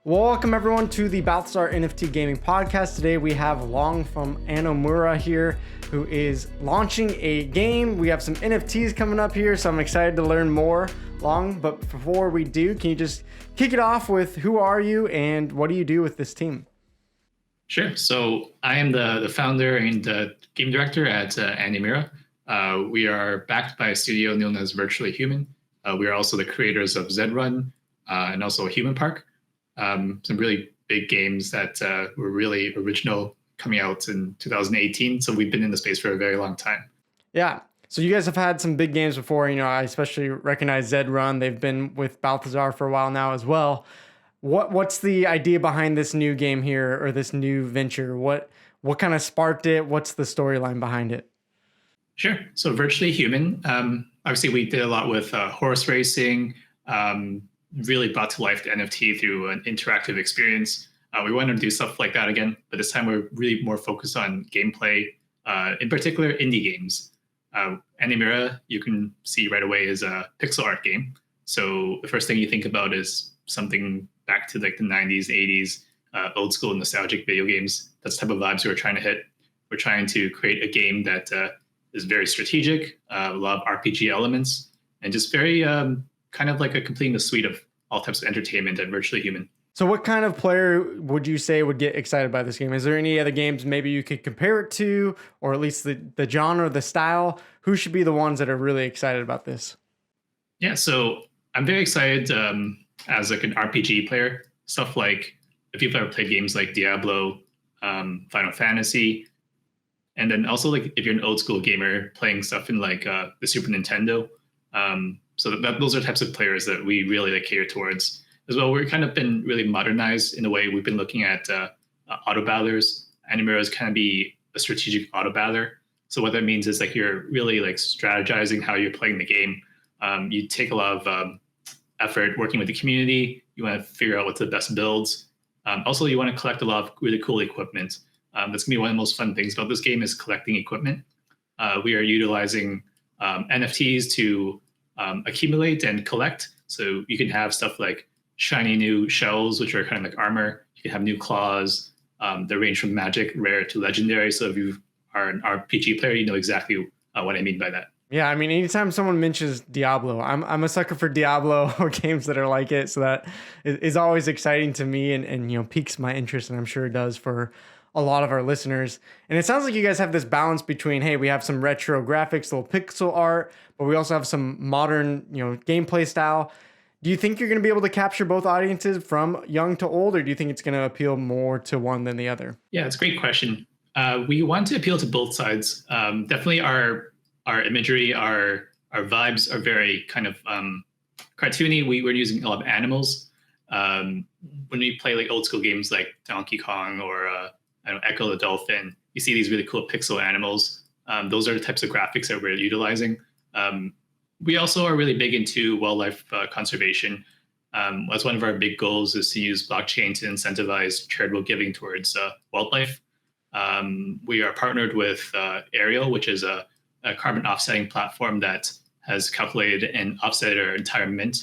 Welcome everyone to the Balthazar NFT Gaming Podcast. Today we have Long from Anomura here, who is launching a game. We have some NFTs coming up here, so I'm excited to learn more, Long. But before we do, can you just kick it off with who are you and what do you do with this team? Sure. So I am the founder and game director at Anomura. We are backed by a studio known as Virtually Human. We are also the creators of Zed Run and also Human Park. Some really big games that were really original coming out in 2018. So we've been in the space for a very long time. Yeah. So you guys have had some big games before. You know, I especially recognize Zed Run. They've been with Balthazar for a while now as well. What's the idea behind this new game here, or this new venture? What kind of sparked it? What's the storyline behind it? Sure. So Virtually Human. Obviously, we did a lot with horse racing. Really brought to life the NFT through an interactive experience. We want to do stuff like that again, but this time we're really more focused on gameplay, in particular indie games. Anomura, you can see right away, is a pixel art game. So the first thing you think about is something back to like the 90s, 80s, old school nostalgic video games. That's the type of vibes we're trying to hit. We're trying to create a game that is very strategic, a lot of RPG elements, and just very kind of like a completing the suite of all types of entertainment at Virtually Human. So what kind of player would you say would get excited by this game? Is there any other games maybe you could compare it to, or at least the genre, the style? Who should be the ones that are really excited about this? Yeah, so I'm very excited as like an RPG player. Stuff like, if you've ever played games like Diablo, Final Fantasy, and then also like if you're an old school gamer playing stuff in like the Super Nintendo. So those are types of players that we really like cater towards as well. We're kind of been really modernized in a way. We've been looking at auto battlers. Anomura is kind of be a strategic auto battler. So what that means is like you're really like strategizing how you're playing the game. You take a lot of effort working with the community. You want to figure out what's the best builds. Also, you want to collect a lot of really cool equipment. That's gonna be one of the most fun things about this game is collecting equipment. We are utilizing NFTs to accumulate and collect. So you can have stuff like shiny new shells, which are kind of like armor. You can have new claws. They range from magic, rare to legendary. So if you are an RPG player, you know exactly what I mean by that. Yeah, I mean, anytime someone mentions Diablo, I'm a sucker for Diablo or games that are like it. So that is always exciting to me and you know, piques my interest, and I'm sure it does for a lot of our listeners. And it sounds like you guys have this balance between, hey, we have some retro graphics, little pixel art, but we also have some modern, you know, gameplay style. Do you think you're going to be able to capture both audiences from young to old, or do you think it's going to appeal more to one than the other? Yeah, it's a great question. We want to appeal to both sides. Definitely our imagery, our vibes are very kind of cartoony. We're using a lot of animals. When we play like old school games like Donkey Kong or Echo the Dolphin, you see these really cool pixel animals. Those are the types of graphics that we're utilizing. We also are really big into wildlife conservation. That's one of our big goals, is to use blockchain to incentivize charitable giving towards wildlife. We are partnered with Ariel, which is a carbon offsetting platform that has calculated and offset our entire mint.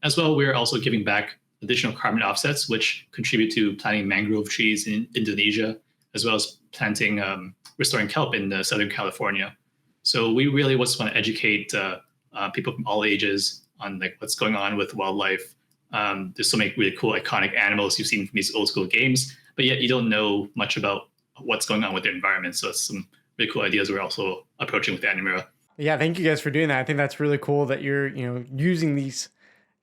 As well, we're also giving back additional carbon offsets, which contribute to planting mangrove trees in Indonesia, as well as restoring kelp in Southern California. So we really just want to educate people from all ages on like what's going on with wildlife. There's so many really cool, iconic animals you've seen from these old school games, but yet you don't know much about what's going on with the environment. So it's some really cool ideas we're also approaching with Anomura. Yeah, thank you guys for doing that. I think that's really cool that you're, you know, using these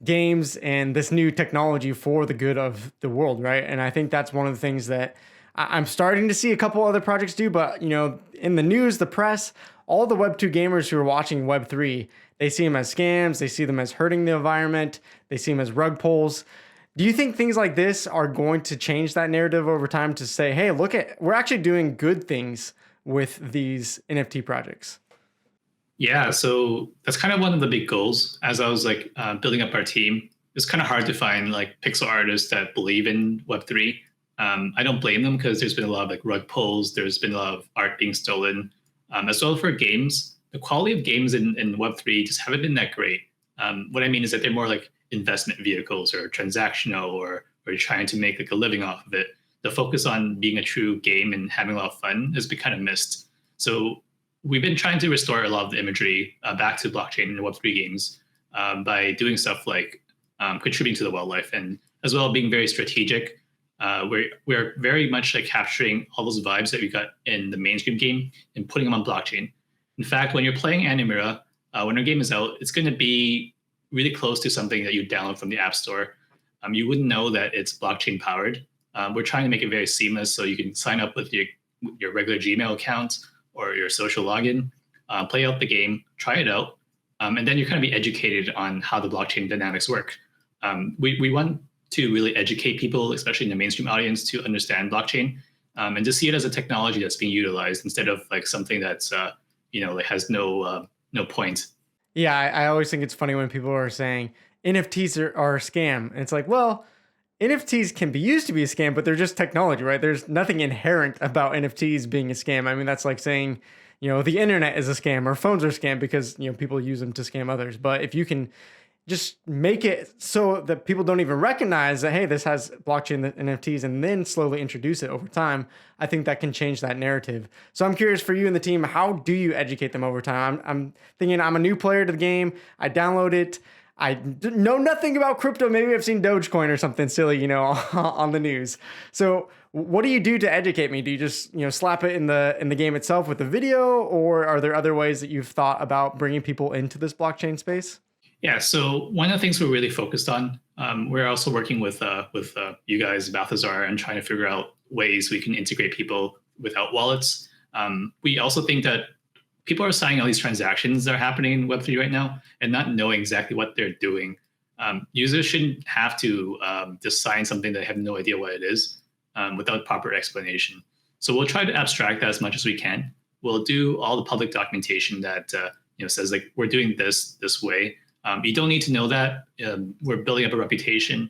games and this new technology for the good of the world, right? And I think that's one of the things that I'm starting to see a couple other projects do, but you know, in the news, the press, all the Web2 gamers who are watching Web3, they see them as scams, they see them as hurting the environment, they see them as rug pulls. Do you think things like this are going to change that narrative over time to say, hey, we're actually doing good things with these NFT projects? Yeah, so that's kind of one of the big goals. As I was like building up our team, it's kind of hard to find like pixel artists that believe in Web3. I don't blame them, because there's been a lot of like rug pulls. There's been a lot of art being stolen. As well for games, the quality of games in Web3 just haven't been that great. What I mean is that they're more like investment vehicles or transactional or or you're trying to make like a living off of it, the focus on being a true game and having a lot of fun has been kind of missed. So we've been trying to restore a lot of the imagery back to blockchain and Web3 games by doing stuff like contributing to the wildlife, and as well being very strategic. We're very much like capturing all those vibes that we got in the mainstream game and putting them on blockchain. In fact, when you're playing Anomura, when our game is out, it's going to be really close to something that you download from the App Store. You wouldn't know that it's blockchain powered. We're trying to make it very seamless, so you can sign up with your regular Gmail account or your social login, play out the game, try it out, and then you're going to be educated on how the blockchain dynamics work. We want to really educate people, especially in the mainstream audience, to understand blockchain and to see it as a technology that's being utilized instead of like something that's like has no point. Yeah, I always think it's funny when people are saying NFTs are a scam. And it's like, well, NFTs can be used to be a scam, but they're just technology, right? There's nothing inherent about NFTs being a scam. I mean, that's like saying, the internet is a scam or phones are a scam because, people use them to scam others. But if you can just make it so that people don't even recognize that, hey, this has blockchain NFTs, and then slowly introduce it over time, I think that can change that narrative. So I'm curious for you and the team, how do you educate them over time? I'm thinking I'm a new player to the game. I download it. I know nothing about crypto. Maybe I've seen Dogecoin or something silly, on the news. So what do you do to educate me? Do you just, slap it in the game itself with the video, or are there other ways that you've thought about bringing people into this blockchain space? Yeah, so one of the things we're really focused on, we're also working with you guys, Balthazar, and trying to figure out ways we can integrate people without wallets. We also think that people are signing all these transactions that are happening in Web3 right now and not knowing exactly what they're doing. Users shouldn't have to just sign something that they have no idea what it is without proper explanation. So we'll try to abstract that as much as we can. We'll do all the public documentation that says like we're doing this way. You don't need to know that. We're building up a reputation.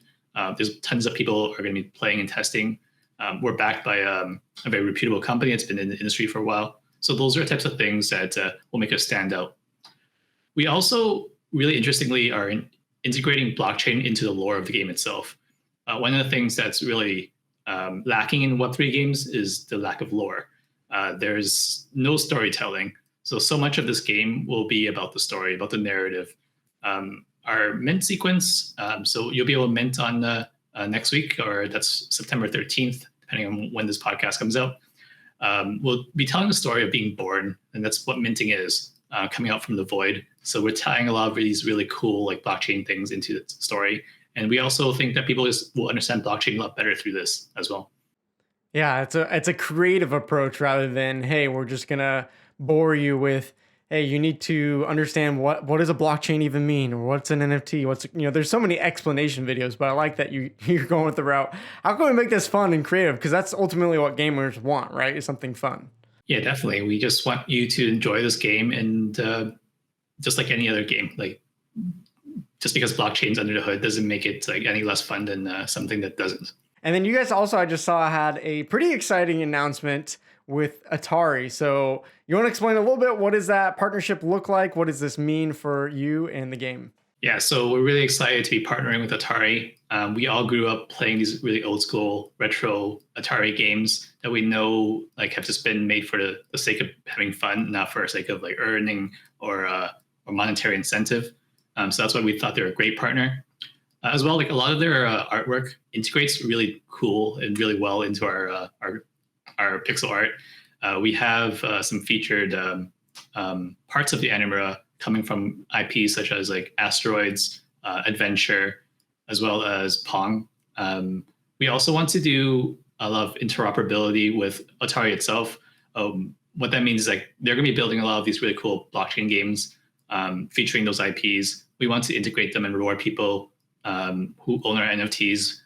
There's tons of people are going to be playing and testing. We're backed by a very reputable company that's been in the industry for a while. So those are the types of things that will make us stand out. We also, really interestingly, are integrating blockchain into the lore of the game itself. One of the things that's really lacking in Web3 games is the lack of lore. There's no storytelling. So much of this game will be about the story, about the narrative. Our mint sequence, so you'll be able to mint on next week, or that's September 13th, depending on when this podcast comes out. We'll be telling the story of being born, and that's what minting is, coming out from the void. So we're tying a lot of these really cool like blockchain things into the story. And we also think that people just will understand blockchain a lot better through this as well. Yeah, it's a creative approach rather than, hey, we're just gonna bore you with, hey, you need to understand what does a blockchain even mean, or what's an NFT, there's so many explanation videos, but I like that you're going with the route. How can we make this fun and creative? Because that's ultimately what gamers want, right? Is something fun. Yeah, definitely. We just want you to enjoy this game, and just like any other game, like just because blockchain's under the hood doesn't make it like any less fun than something that doesn't. And then you guys also, I just saw, had a pretty exciting announcement with Atari. So you want to explain a little bit, what does that partnership look like? What does this mean for you and the game? Yeah, so we're really excited to be partnering with Atari. We all grew up playing these really old school retro Atari games that we know like have just been made for the sake of having fun, not for the sake of like earning or monetary incentive. So that's why we thought they were a great partner. As well, like a lot of their artwork integrates really cool and really well into our pixel art. We have some featured parts of the Anomura coming from IPs such as like Asteroids, Adventure, as well as Pong. We also want to do a lot of interoperability with Atari itself. What that means is like they're going to be building a lot of these really cool blockchain games featuring those IPs. We want to integrate them and reward people who own our NFTs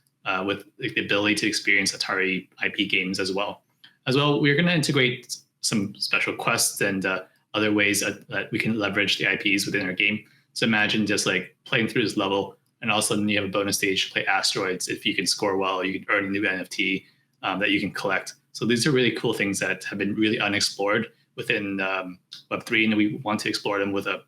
with the ability to experience Atari IP games as well. We're going to integrate some special quests and other ways that we can leverage the IPs within our game. So imagine just like playing through this level, and all of a sudden you have a bonus stage to play Asteroids. If you can score well, you can earn a new NFT that you can collect. So these are really cool things that have been really unexplored within Web3, and we want to explore them with a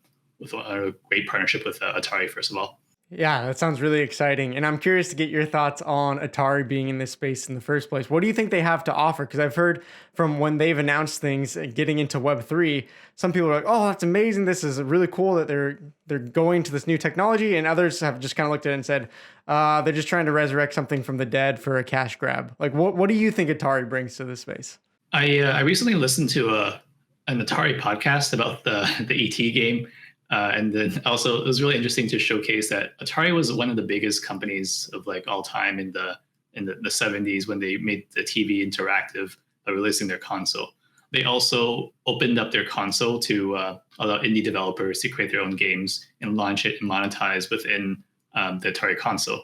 great partnership with Atari, first of all. Yeah, that sounds really exciting. And I'm curious to get your thoughts on Atari being in this space in the first place. What do you think they have to offer? Because I've heard from when they've announced things getting into Web3, some people are like, "Oh, that's amazing. This is really cool that they're going to this new technology." And others have just kind of looked at it and said, they're just trying to resurrect something from the dead for a cash grab. Like, what do you think Atari brings to this space? I recently listened to an Atari podcast about the ET game, and then also it was really interesting to showcase that Atari was one of the biggest companies of like all time in the 70s when they made the TV interactive by releasing their console. They also opened up their console to allow indie developers to create their own games and launch it and monetize within the Atari console.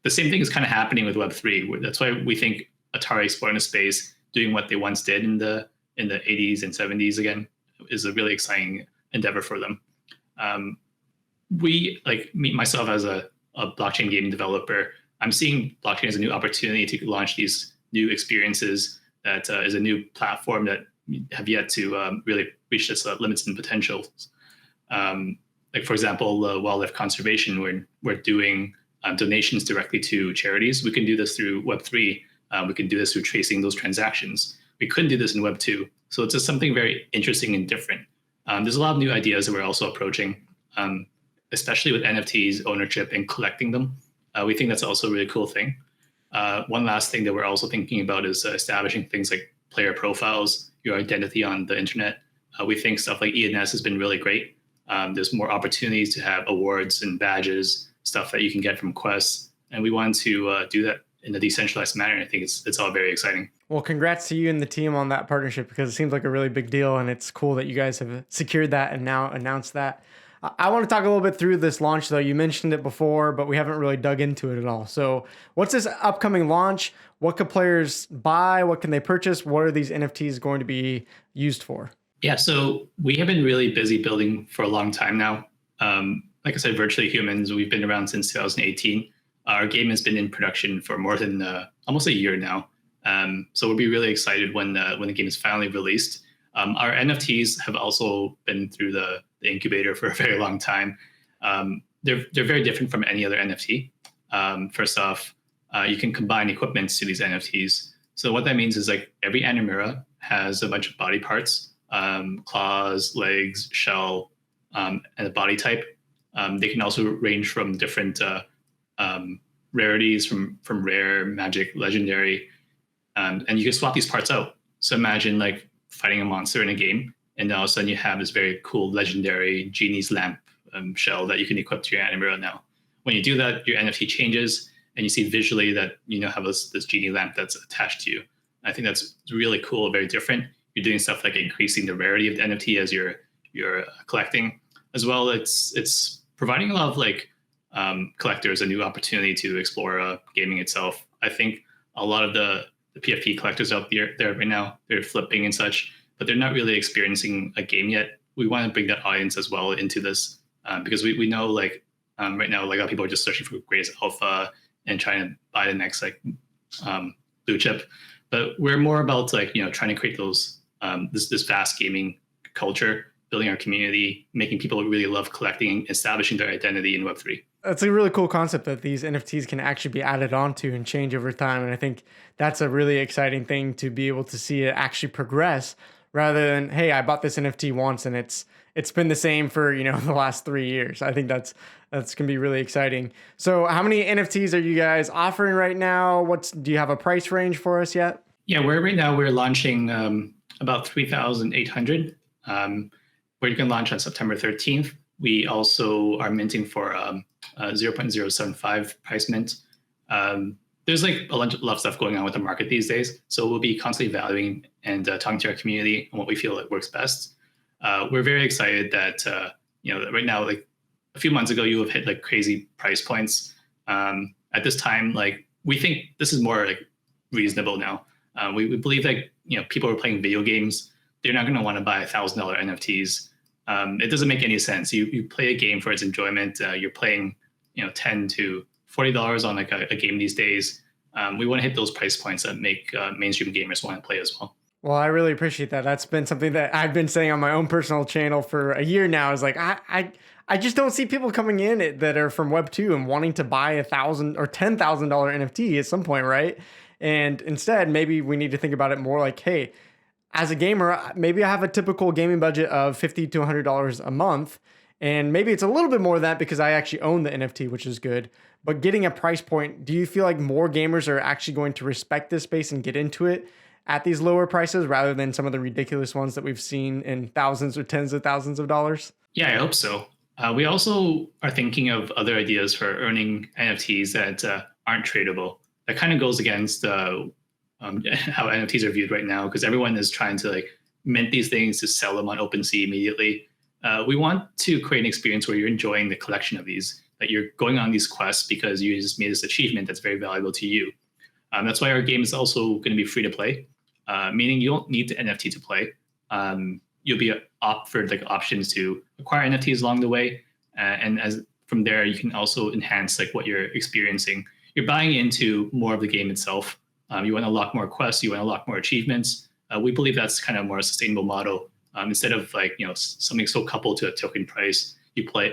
The same thing is kind of happening with Web3. That's why we think Atari exploring the space, doing what they once did in the 80s and 70s again, is a really exciting endeavor for them. We, like me myself as a blockchain game developer, I'm seeing blockchain as a new opportunity to launch these new experiences that is a new platform that have yet to really reach its limits and potentials. Like for example, wildlife conservation, we're doing donations directly to charities. We can do this through Web3. We can do this through tracing those transactions. We couldn't do this in Web2. So it's just something very interesting and different. There's a lot of new ideas that we're also approaching, especially with NFTs, ownership, and collecting them. We think that's also a really cool thing. One last thing that we're also thinking about is establishing things like player profiles, your identity on the internet. We think stuff like ENS has been really great. There's more opportunities to have awards and badges, stuff that you can get from quests. And we want to do that in a decentralized manner. I think it's all very exciting. Well, congrats to you and the team on that partnership because it seems like a really big deal, and it's cool that you guys have secured that and now announced that. I want to talk a little bit through this launch, though. You mentioned it before, but we haven't really dug into it at all. So what's this upcoming launch? What could players buy? What can they purchase? What are these NFTs going to be used for? Yeah, so we have been really busy building for a long time now. Like I said, Virtually Humans, we've been around since 2018. Our game has been in production for more than almost a year now. So we'll be really excited when the game is finally released. Our NFTs have also been through the incubator for a very long time. They're very different from any other NFT. First off, you can combine equipments to these NFTs. So what that means is like every Anomura has a bunch of body parts, claws, legs, shell, and a body type. They can also range from different rarities, from rare, magic, legendary, and you can swap these parts out. So imagine like fighting a monster in a game, and all of a sudden you have this very cool legendary genie's lamp shell that you can equip to your Anomura now. When you do that, your NFT changes, and you see visually that you now have this genie lamp that's attached to you. I think that's really cool, very different. You're doing stuff like increasing the rarity of the NFT as you're collecting. As well, it's providing a lot of like collectors a new opportunity to explore gaming itself. I think a lot of the PFP collectors out there right now, they're flipping and such, but they're not really experiencing a game yet. We want to bring that audience as well into this because we know like right now, like a lot of people are just searching for greatest alpha and trying to buy the next like blue chip. But we're more about like, trying to create those this vast gaming culture, building our community, making people really love collecting, establishing their identity in Web3. That's a really cool concept that these NFTs can actually be added onto and change over time. And I think that's a really exciting thing to be able to see it actually progress rather than, hey, I bought this NFT once and it's been the same for, the last 3 years. I think that's going to be really exciting. So how many NFTs are you guys offering right now? Do you have a price range for us yet? Yeah, right now we're launching about 3,800. Where you can launch on September 13th. We also are minting for 0.075 price mint. There's like a lot of stuff going on with the market these days. So we'll be constantly valuing and talking to our community on what we feel like works best. We're very excited that, right now, like a few months ago, you have hit like crazy price points. At this time, like we think this is more like reasonable now. We believe that, people who are playing video games, they're not going to want to buy $1,000 NFTs. It doesn't make any sense. You play a game for its enjoyment. You're playing, $10 to $40 on like a game these days. We want to hit those price points that make mainstream gamers want to play as well. Well, I really appreciate that. That's been something that I've been saying on my own personal channel for a year now. Is like I I just don't see people coming in that are from Web 2 and wanting to buy $1,000 or $10,000 NFT at some point, right? And instead, maybe we need to think about it more like, hey, as a gamer, maybe I have a typical gaming budget of $50 to $100 a month. And maybe it's a little bit more than that because I actually own the NFT, which is good. But getting a price point, do you feel like more gamers are actually going to respect this space and get into it at these lower prices rather than some of the ridiculous ones that we've seen in thousands or tens of thousands of dollars? Yeah, I hope so. We also are thinking of other ideas for earning NFTs that aren't tradable. That kind of goes against how NFTs are viewed right now, because everyone is trying to like mint these things to sell them on OpenSea immediately. We want to create an experience where you're enjoying the collection of these, that you're going on these quests because you just made this achievement that's very valuable to you. That's why our game is also going to be free to play, meaning you don't need the NFT to play. You'll be offered like options to acquire NFTs along the way, and as from there you can also enhance like what you're experiencing. You're buying into more of the game itself. You want to unlock more quests, you want to unlock more achievements. We believe that's kind of more a sustainable model. Instead of like something so coupled to a token price, you play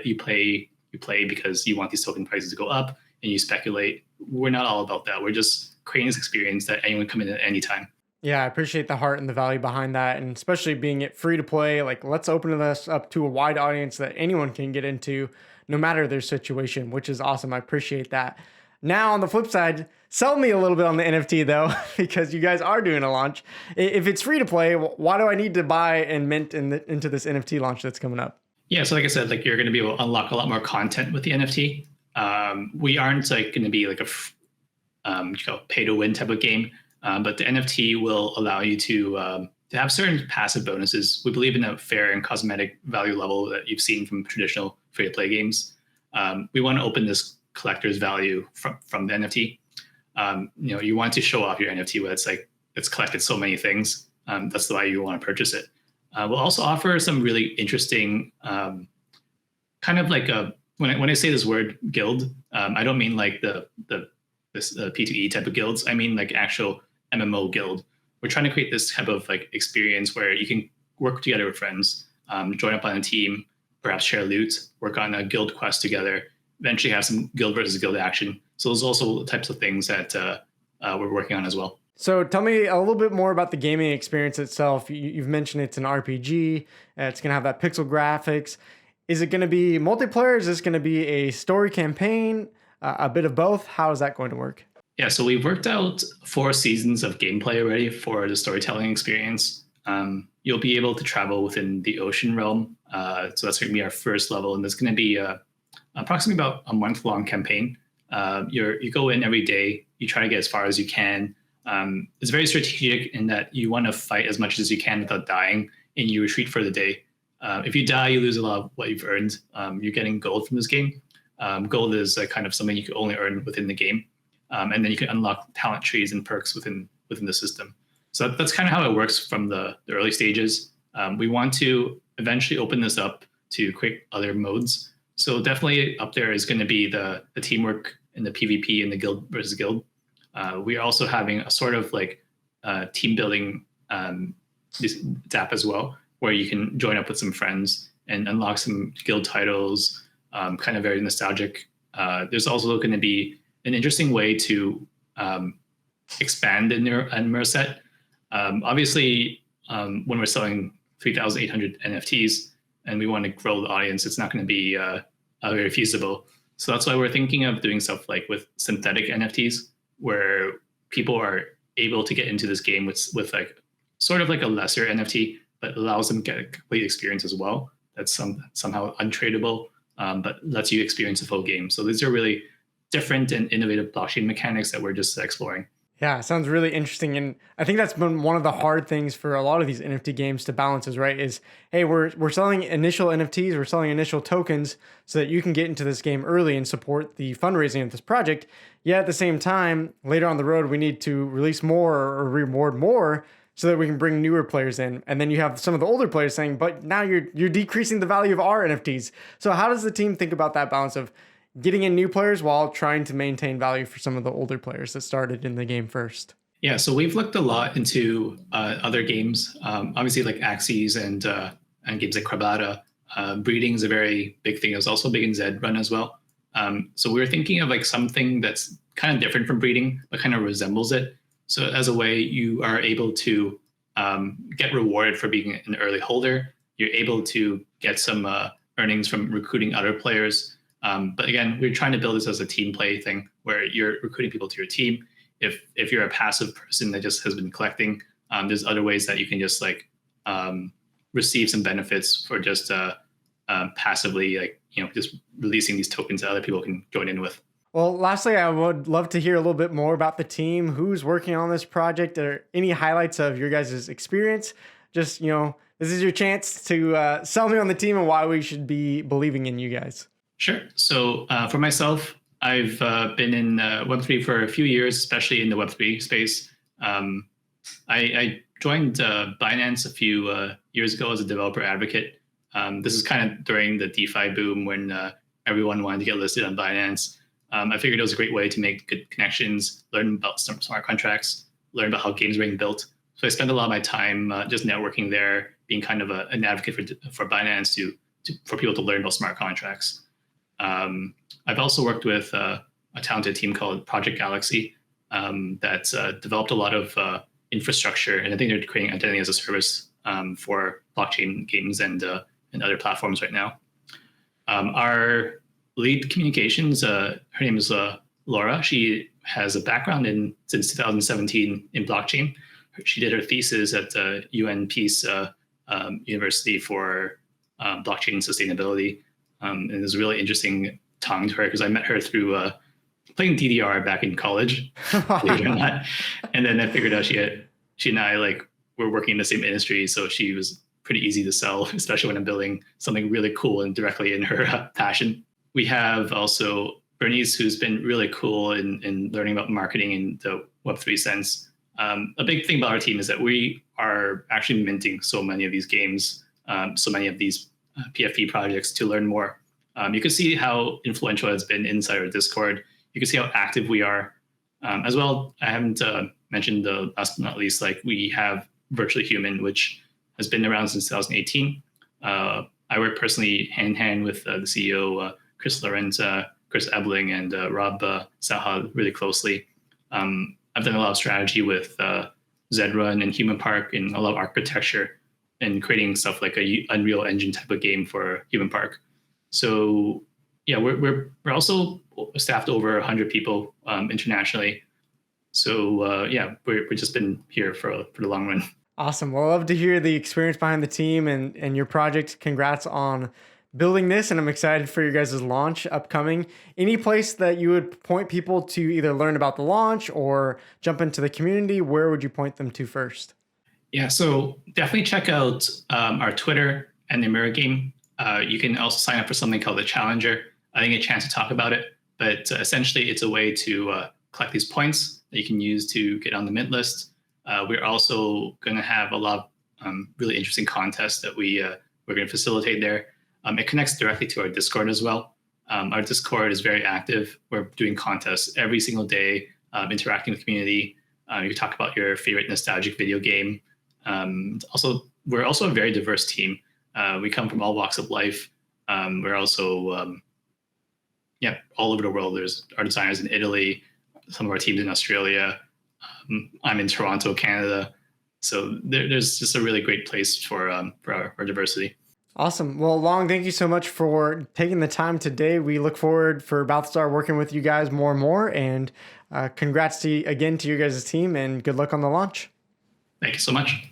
because you want these token prices to go up, and you speculate. We're not all about that. We're just creating this experience that anyone can come in at any time. Yeah, I appreciate the heart and the value behind that, and especially being it free to play. Like, let's open this up to a wide audience that anyone can get into, no matter their situation, which is awesome. I appreciate that. Now, on the flip side, sell me a little bit on the NFT though, because you guys are doing a launch. If it's free to play, why do I need to buy and mint into this NFT launch that's coming up? Yeah, so like I said, like you're going to be able to unlock a lot more content with the NFT. We aren't like going to be like a pay to win type of game, but the NFT will allow you to have certain passive bonuses. We believe in a fair and cosmetic value level that you've seen from traditional free to play games. We want to open this collector's value from the NFT. You want to show off your NFT where it's collected so many things. That's why you want to purchase it. We'll also offer some really interesting kind of like when I say this word guild, I don't mean like this P2E type of guilds. I mean like actual MMO guild. We're trying to create this type of like experience where you can work together with friends, join up on a team, perhaps share loot, work on a guild quest together, eventually have some guild versus guild action. So those are also the types of things that we're working on as well. So tell me a little bit more about the gaming experience itself. You've mentioned it's an RPG. It's going to have that pixel graphics. Is it going to be multiplayer? Is this going to be a story campaign? A bit of both? How is that going to work? Yeah, so we've worked out 4 seasons of gameplay already for the storytelling experience. You'll be able to travel within the ocean realm. So that's going to be our first level. And there's going to be approximately about a month-long campaign. You go in every day. You try to get as far as you can. It's very strategic in that you want to fight as much as you can without dying, and you retreat for the day. If you die, you lose a lot of what you've earned. You're getting gold from this game. Gold is kind of something you can only earn within the game. And then you can unlock talent trees and perks within the system. So that's kind of how it works from the early stages. We want to eventually open this up to create other modes. So definitely up there is going to be the teamwork and the PvP and the guild versus guild. We are also having a sort of like team building app as well, where you can join up with some friends and unlock some guild titles, kind of very nostalgic. There's also going to be an interesting way to expand the Anomura set. Obviously, when we're selling 3,800 NFTs and we want to grow the audience, it's not going to be very feasible. So that's why we're thinking of doing stuff like with synthetic NFTs, where people are able to get into this game with like sort of like a lesser NFT, but allows them to get a complete experience as well. That's somehow untradeable, but lets you experience the full game. So these are really different and innovative blockchain mechanics that we're just exploring. Yeah, sounds really interesting. And I think that's been one of the hard things for a lot of these NFT games to balance is, right, is, hey, we're selling initial NFTs, we're selling initial tokens so that you can get into this game early and support the fundraising of this project. Yet at the same time, later on the road, we need to release more or reward more so that we can bring newer players in. And then you have some of the older players saying, but now you're decreasing the value of our NFTs. So how does the team think about that balance of getting in new players while trying to maintain value for some of the older players that started in the game first? Yeah, so we've looked a lot into other games, obviously like Axes and games like Crabata. Breeding is a very big thing. It was also big in Zed Run as well. So we were thinking of like something that's kind of different from breeding, but kind of resembles it. So as a way, you are able to get rewarded for being an early holder. You're able to get some earnings from recruiting other players. But again, we're trying to build this as a team play thing where you're recruiting people to your team. If you're a passive person that just has been collecting, there's other ways that you can just like receive some benefits for just passively, like, just releasing these tokens that other people can join in with. Well, lastly, I would love to hear a little bit more about the team. Who's working on this project, or any highlights of your guys' experience? Just, this is your chance to sell me on the team and why we should be believing in you guys. Sure. So for myself, I've been in Web3 for a few years, especially in the Web3 space. I joined Binance a few years ago as a developer advocate. This is kind of during the DeFi boom when everyone wanted to get listed on Binance. I figured it was a great way to make good connections, learn about some smart contracts, learn about how games are being built. So I spent a lot of my time just networking there, being kind of an advocate for Binance for people to learn about smart contracts. I've also worked with a talented team called Project Galaxy that's developed a lot of infrastructure, and I think they're creating identity as a service for blockchain games and other platforms right now. Our lead communications, her name is Laura. She has a background since 2017 in blockchain. She did her thesis at UN Peace University for blockchain sustainability. And it was a really interesting talking to her because I met her through playing DDR back in college, believe it or not. And then I figured out she and I were working in the same industry, so she was pretty easy to sell, especially when I'm building something really cool and directly in her passion. We have also Bernice, who's been really cool in learning about marketing in the Web3 sense. A big thing about our team is that we are actually minting so many of these games, so many of these PFP projects to learn more. You can see how influential it's been inside our Discord. You can see how active we are. As well, I haven't mentioned the last but not least, we have Virtually Human, which has been around since 2018. I work personally hand-in-hand with the CEO, Chris Lorenz, Chris Ebling, and Rob Saha really closely. I've done a lot of strategy with Zed Run and Human Park and a lot of architecture and creating stuff like a Unreal Engine type of game for Human Park. So yeah, we're also staffed over 100 people internationally. So yeah, we've just been here for the long run. Awesome. Well, I love to hear the experience behind the team and your project. Congrats on building this, and I'm excited for your guys' launch upcoming. Any place that you would point people to either learn about the launch or jump into the community, where would you point them to first? Yeah, so definitely check out our Twitter and the Anomura game. You can also sign up for something called the Challenger. I didn't get a chance to talk about it, but essentially it's a way to collect these points that you can use to get on the mint list. We're also going to have a lot of really interesting contests that we're going to facilitate there. It connects directly to our Discord as well. Our Discord is very active. We're doing contests every single day, interacting with the community. You talk about your favorite nostalgic video game. We're also a very diverse team. We come from all walks of life. We're also, all over the world. There's our designers in Italy, some of our teams in Australia. I'm in Toronto, Canada. So there's just a really great place for our diversity. Awesome. Well, Long, thank you so much for taking the time today. We look forward for Balthazar working with you guys more and more. And congrats again to your guys' team, and good luck on the launch. Thank you so much.